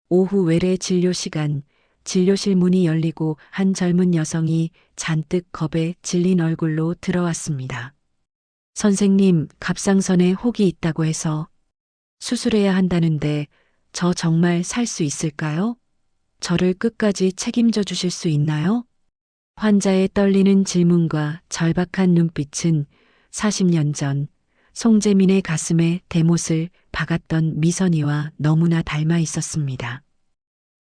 Speaker 2: 오후 외래 진료 시간, 진료실 문이 열리고 한 젊은 여성이 잔뜩 겁에 질린 얼굴로 들어왔습니다. 선생님, 갑상선에 혹이 있다고 해서 수술해야 한다는데 저 정말 살 수 있을까요? 저를 끝까지 책임져 주실 수 있나요? 환자의 떨리는 질문과 절박한 눈빛은 40년 전 송재민의 가슴에 대못을 박았던 미선이와 너무나 닮아 있었습니다.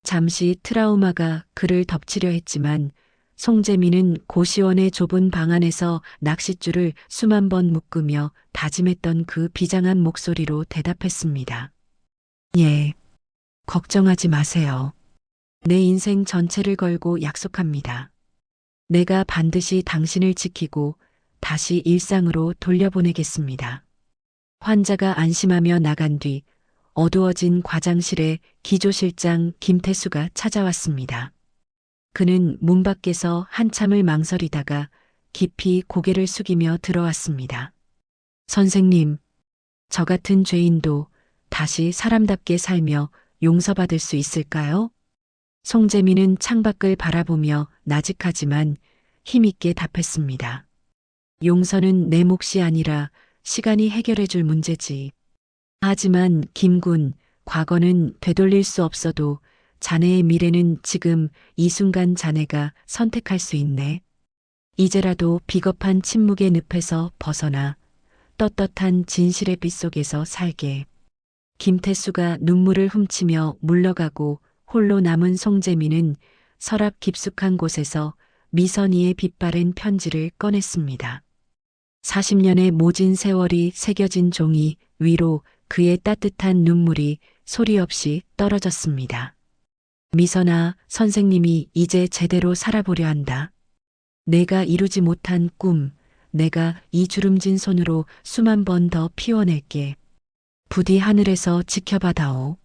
Speaker 2: 잠시 트라우마가 그를 덮치려 했지만 송재민은 고시원의 좁은 방 안에서 낚싯줄을 수만 번 묶으며 다짐했던 그 비장한 목소리로 대답했습니다. 예. 걱정하지 마세요. 내 인생 전체를 걸고 약속합니다. 내가 반드시 당신을 지키고 다시 일상으로 돌려보내겠습니다. 환자가 안심하며 나간 뒤 어두워진 과장실에 기조실장 김태수가 찾아왔습니다. 그는 문 밖에서 한참을 망설이다가 깊이 고개를 숙이며 들어왔습니다. 선생님, 저 같은 죄인도 다시 사람답게 살며 용서받을 수 있을까요? 송재민은 창밖을 바라보며 나직하지만 힘있게 답했습니다. 용서는 내 몫이 아니라 시간이 해결해 줄 문제지. 하지만 김군, 과거는 되돌릴 수 없어도 자네의 미래는 지금 이 순간 자네가 선택할 수 있네. 이제라도 비겁한 침묵의 늪에서 벗어나 떳떳한 진실의 빛 속에서 살게. 김태수가 눈물을 훔치며 물러가고 홀로 남은 송재민은 서랍 깊숙한 곳에서 미선이의 빛바랜 편지를 꺼냈습니다. 40년의 모진 세월이 새겨진 종이 위로 그의 따뜻한 눈물이 소리 없이 떨어졌습니다. 미선아, 선생님이 이제 제대로 살아보려 한다. 내가 이루지 못한 꿈, 내가 이 주름진 손으로 수만 번 더 피워낼게. 부디 하늘에서 지켜봐다오.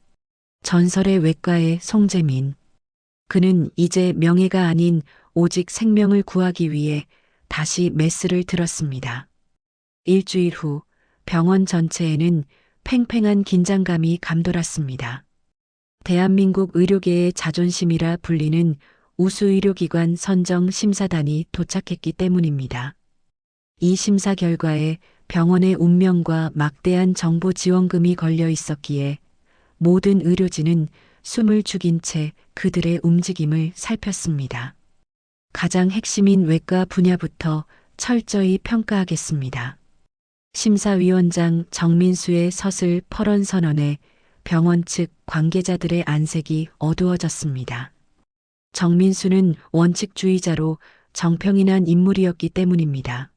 Speaker 2: 전설의 외과의 송재민. 그는 이제 명예가 아닌 오직 생명을 구하기 위해 다시 메스를 들었습니다. 일주일 후 병원 전체에는 팽팽한 긴장감이 감돌았습니다. 대한민국 의료계의 자존심이라 불리는 우수의료기관 선정심사단이 도착했기 때문입니다. 이 심사 결과에 병원의 운명과 막대한 정부 지원금이 걸려 있었기에 모든 의료진은 숨을 죽인 채 그들의 움직임을 살폈습니다. 가장 핵심인 외과 분야부터 철저히 평가하겠습니다. 심사위원장 정민수의 서슬 퍼런 선언에 병원 측 관계자들의 안색이 어두워졌습니다. 정민수는 원칙주의자로 정평이 난 인물이었기 때문입니다.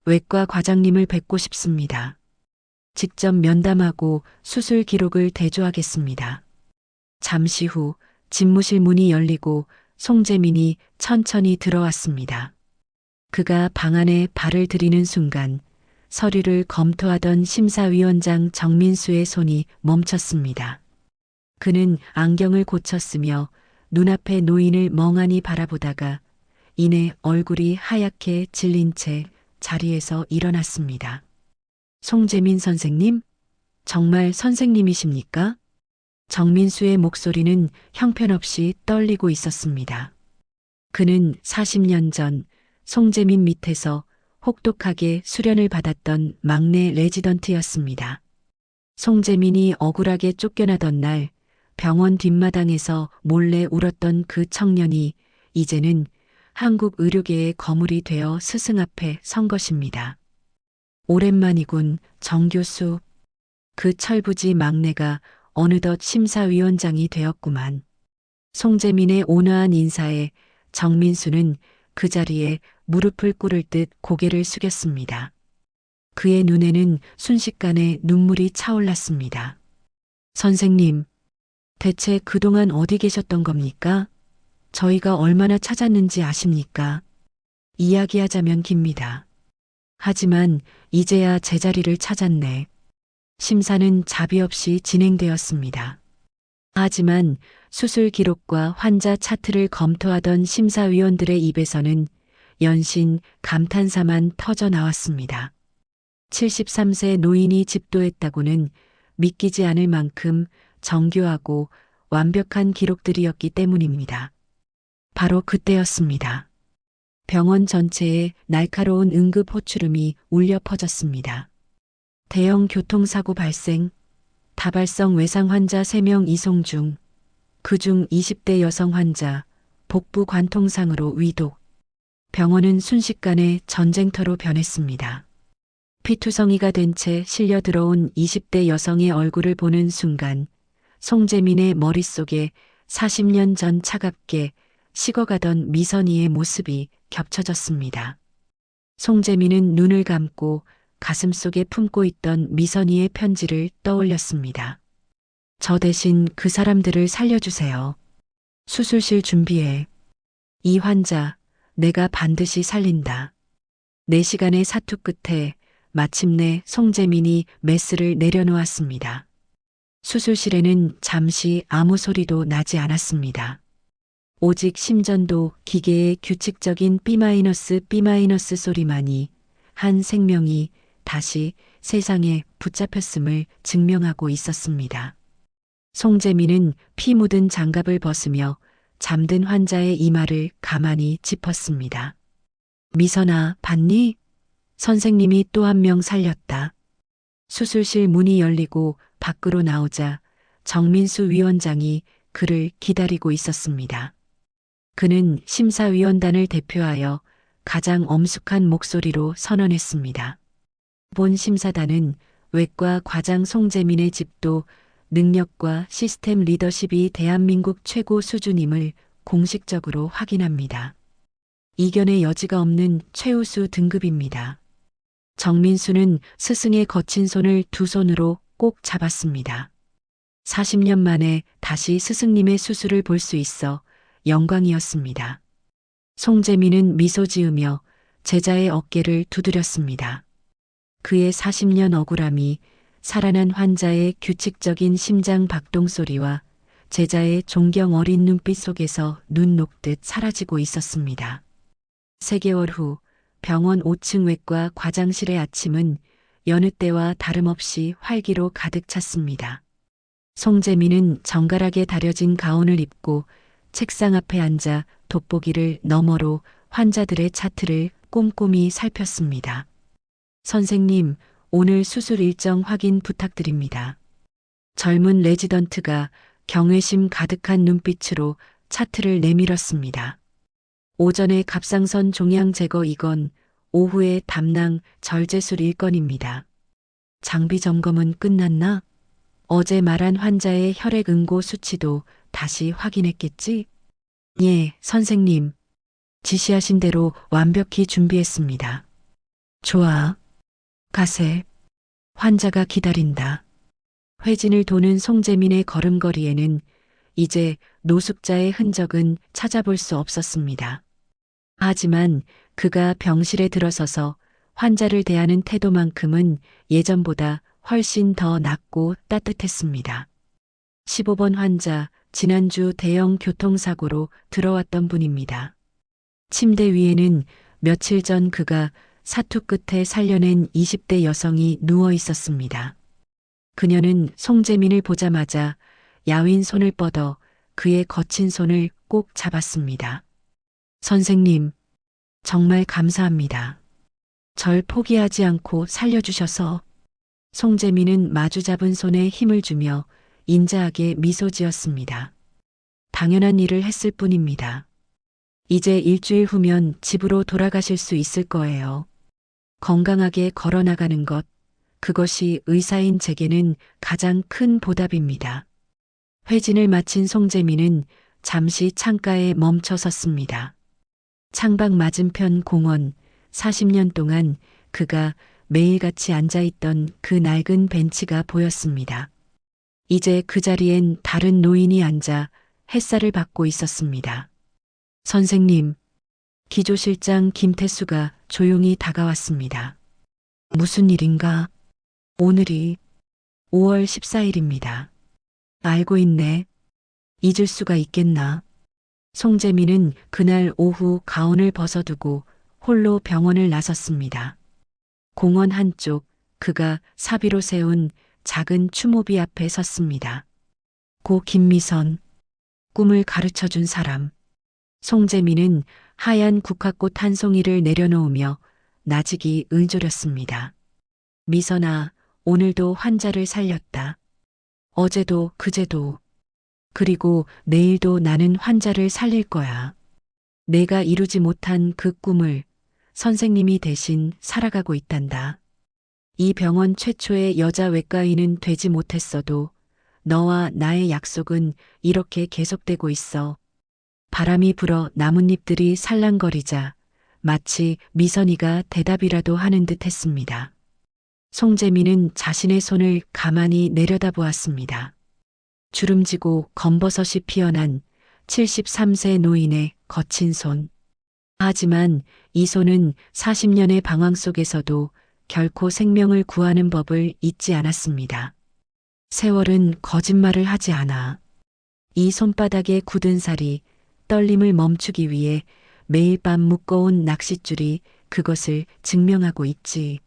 Speaker 2: 외과 과장님을 뵙고 싶습니다. 직접 면담하고 수술 기록을 대조하겠습니다. 잠시 후 집무실 문이 열리고 송재민이 천천히 들어왔습니다. 그가 방 안에 발을 들이는 순간 서류를 검토하던 심사위원장 정민수의 손이 멈췄습니다. 그는 안경을 고쳤으며 눈앞의 노인을 멍하니 바라보다가 이내 얼굴이 하얗게 질린 채 자리에서 일어났습니다. 송재민 선생님? 정말 선생님이십니까? 정민수의 목소리는 형편없이 떨리고 있었습니다. 그는 40년 전 송재민 밑에서 혹독하게 수련을 받았던 막내 레지던트였습니다. 송재민이 억울하게 쫓겨나던 날 병원 뒷마당에서 몰래 울었던 그 청년이 이제는 한국 의료계의 거물이 되어 스승 앞에 선 것입니다. 오랜만이군, 정 교수. 그 철부지 막내가 어느덧 심사위원장이 되었구만. 송재민의 온화한 인사에 정민수는 그 자리에 무릎을 꿇을 듯 고개를 숙였습니다. 그의 눈에는 순식간에 눈물이 차올랐습니다. 선생님, 대체 그동안 어디 계셨던 겁니까? 저희가 얼마나 찾았는지 아십니까? 이야기하자면 깁니다. 하지만 이제야 제자리를 찾았네. 심사는 자비 없이 진행되었습니다. 하지만 수술 기록과 환자 차트를 검토하던 심사위원들의 입에서는 연신 감탄사만 터져 나왔습니다. 73세 노인이 집도했다고는 믿기지 않을 만큼 정교하고 완벽한 기록들이었기 때문입니다. 바로 그때였습니다. 병원 전체에 날카로운 응급 호출음이 울려 퍼졌습니다. 대형 교통사고 발생, 다발성 외상 환자 3명 이송 중, 그중 20대 여성 환자, 복부 관통상으로 위독. 병원은 순식간에 전쟁터로 변했습니다. 피투성이가 된 채 실려 들어온 20대 여성의 얼굴을 보는 순간 송재민의 머릿속에 40년 전 차갑게 식어가던 미선이의 모습이 겹쳐졌습니다. 송재민은 눈을 감고 가슴속에 품고 있던 미선이의 편지를 떠올렸습니다. 저 대신 그 사람들을 살려주세요. 수술실 준비해. 이 환자 내가 반드시 살린다. 4시간의 사투 끝에 마침내 송재민이 메스를 내려놓았습니다. 수술실에는 잠시 아무 소리도 나지 않았습니다. 오직 심전도 기계의 규칙적인 B- 소리만이 한 생명이 다시 세상에 붙잡혔음을 증명하고 있었습니다. 송재민은 피 묻은 장갑을 벗으며 잠든 환자의 이마를 가만히 짚었습니다. 미선아, 봤니? 선생님이 또 한 명 살렸다. 수술실 문이 열리고 밖으로 나오자 정민수 위원장이 그를 기다리고 있었습니다. 그는 심사위원단을 대표하여 가장 엄숙한 목소리로 선언했습니다. 본 심사단은 외과 과장 송재민의 집도 능력과 시스템 리더십이 대한민국 최고 수준임을 공식적으로 확인합니다. 이견의 여지가 없는 최우수 등급입니다. 정민수는 스승의 거친 손을 두 손으로 꼭 잡았습니다. 40년 만에 다시 스승님의 수술을 볼 수 있어 영광이었습니다. 송재민은 미소 지으며 제자의 어깨를 두드렸습니다. 그의 40년 억울함이 살아난 환자의 규칙적인 심장 박동 소리와 제자의 존경 어린 눈빛 속에서 눈 녹듯 사라지고 있었습니다. 3개월 후 병원 5층 외과 과장실의 아침은 여느 때와 다름없이 활기로 가득 찼습니다. 송재민은 정갈하게 다려진 가운을 입고 책상 앞에 앉아 돋보기를 너머로 환자들의 차트를 꼼꼼히 살폈습니다. 선생님, 오늘 수술 일정 확인 부탁드립니다. 젊은 레지던트가 경외심 가득한 눈빛으로 차트를 내밀었습니다. 오전에 갑상선 종양 제거 2건, 오후에 담낭 절제술 1건입니다. 장비 점검은 끝났나? 어제 말한 환자의 혈액 응고 수치도 다시 확인했겠지? 예, 선생님. 지시하신 대로 완벽히 준비했습니다. 좋아. 가세. 환자가 기다린다. 회진을 도는 송재민의 걸음걸이에는 이제 노숙자의 흔적은 찾아볼 수 없었습니다. 하지만 그가 병실에 들어서서 환자를 대하는 태도만큼은 예전보다 훨씬 더 낮고 따뜻했습니다. 15번 환자, 지난주 대형 교통사고로 들어왔던 분입니다. 침대 위에는 며칠 전 그가 사투 끝에 살려낸 20대 여성이 누워 있었습니다. 그녀는 송재민을 보자마자 야윈 손을 뻗어 그의 거친 손을 꼭 잡았습니다. 선생님, 정말 감사합니다. 절 포기하지 않고 살려주셔서. 송재민은 마주 잡은 손에 힘을 주며 인자하게 미소 지었습니다. 당연한 일을 했을 뿐입니다. 이제 일주일 후면 집으로 돌아가실 수 있을 거예요. 건강하게 걸어 나가는 것, 그것이 의사인 제게는 가장 큰 보답입니다. 회진을 마친 송재민은 잠시 창가에 멈춰 섰습니다. 창밖 맞은편 공원, 40년 동안 그가 매일같이 앉아있던 그 낡은 벤치가 보였습니다. 이제 그 자리엔 다른 노인이 앉아 햇살을 받고 있었습니다. 선생님, 기조실장 김태수가 조용히 다가왔습니다. 무슨 일인가? 오늘이 5월 14일입니다. 알고 있네. 잊을 수가 있겠나? 송재민은 그날 오후 가운을 벗어두고 홀로 병원을 나섰습니다. 공원 한쪽 그가 사비로 세운 작은 추모비 앞에 섰습니다. 고 김미선, 꿈을 가르쳐준 사람. 송재민은 하얀 국화꽃 한 송이를 내려놓으며 나직이 을조렸습니다. 미선아, 오늘도 환자를 살렸다. 어제도 그제도. 그리고 내일도 나는 환자를 살릴 거야. 내가 이루지 못한 그 꿈을 선생님이 대신 살아가고 있단다. 이 병원 최초의 여자 외과의는 되지 못했어도 너와 나의 약속은 이렇게 계속되고 있어. 바람이 불어 나뭇잎들이 살랑거리자 마치 미선이가 대답이라도 하는 듯 했습니다. 송재민은 자신의 손을 가만히 내려다보았습니다. 주름지고 검버섯이 피어난 73세 노인의 거친 손. 하지만 이 손은 40년의 방황 속에서도 결코 생명을 구하는 법을 잊지 않았습니다. 세월은 거짓말을 하지 않아. 이 손바닥에 굳은 살이 떨림을 멈추기 위해 매일 밤 묶어온 낚싯줄이 그것을 증명하고 있지.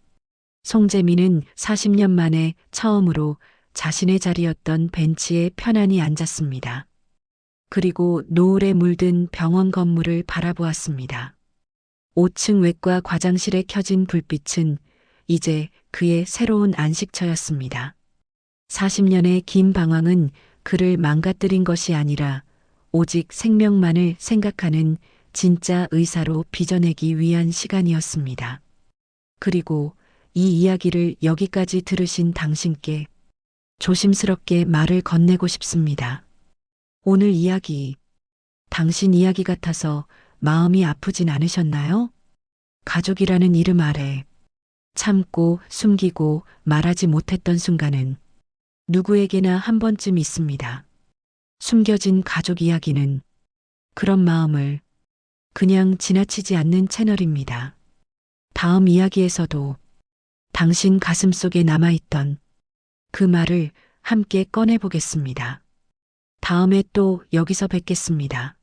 Speaker 2: 송재민은 40년 만에 처음으로 자신의 자리였던 벤치에 편안히 앉았습니다. 그리고 노을에 물든 병원 건물을 바라보았습니다. 5층 외과 과장실에 켜진 불빛은 이제 그의 새로운 안식처였습니다. 40년의 긴 방황은 그를 망가뜨린 것이 아니라 오직 생명만을 생각하는 진짜 의사로 빚어내기 위한 시간이었습니다. 그리고 이 이야기를 여기까지 들으신 당신께 조심스럽게 말을 건네고 싶습니다. 오늘 이야기, 당신 이야기 같아서 마음이 아프진 않으셨나요? 가족이라는 이름 아래 참고 숨기고 말하지 못했던 순간은 누구에게나 한 번쯤 있습니다. 숨겨진 가족 이야기는 그런 마음을 그냥 지나치지 않는 채널입니다. 다음 이야기에서도 당신 가슴 속에 남아있던 그 말을 함께 꺼내보겠습니다. 다음에 또 여기서 뵙겠습니다.